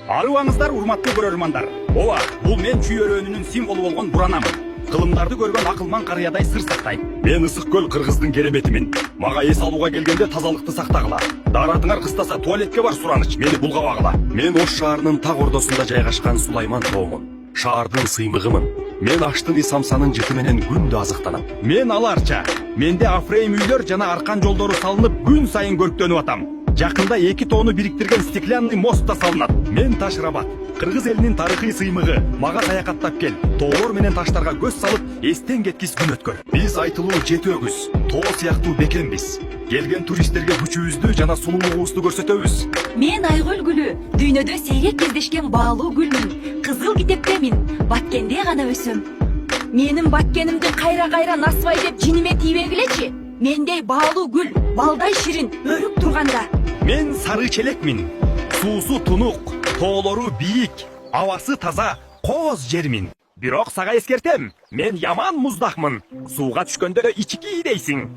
Арыбаңыздар, урматтуу көрөрмандар. Ооба, бул мен чүйөрөнүнүн символу болгон буранамын. Кылымдарды көргөн акылман карыядай сыр сактайм. Мен Ысык көл Кыргыздын кереметимин. Мага эс алууга келгенде тазалыкты сактагыла. Даратыңар кыстаса туалетке бар сураныч, мени булгабагыла. Мен Ош шаарынын так ордосунда жайгашкан Сулайман тоомун. Шаардын сыймыгымын. Мен Аштын Исамсанын жыты менен күндө азыктанам. Мен аларча. Менде афрейм үйлөр жана аркан жолдору салынып күн сайын көрктөнүп атам. Жакында 2 тоону бириктирген стеклянный мост да салынат. Мен Ташрабат, Кыргыз элинин тарыхый сыймыгы. Мага саякаттап кел. Тоолор менен таштарга көз салып, эстен кеткис күн өткөр. Биз айтылуу жети өгүз, тоо сыяктуу бекембиз. Келген туристтерге күчүбүздү жана сулуулугубузду көрсөтөбүз. Мен Айгүл гүлү, дүйнөдө сейрек кездешкен баалуу гүлмүн. Кызыл китептемин, Баткенде гана өсөм. Менин Баткенимди кайра насыбай деп жиниме тийбегилечи. Мендей баалуу гүл, балдай ширин, өрүп турганда. Мен сары челекмин. Суусу тунук, тоолору бийик, абасы таза, кооз жермин. Бирок сага эскертем, мен яман муздакмын. Сууга түшкөндө ички дейсиң.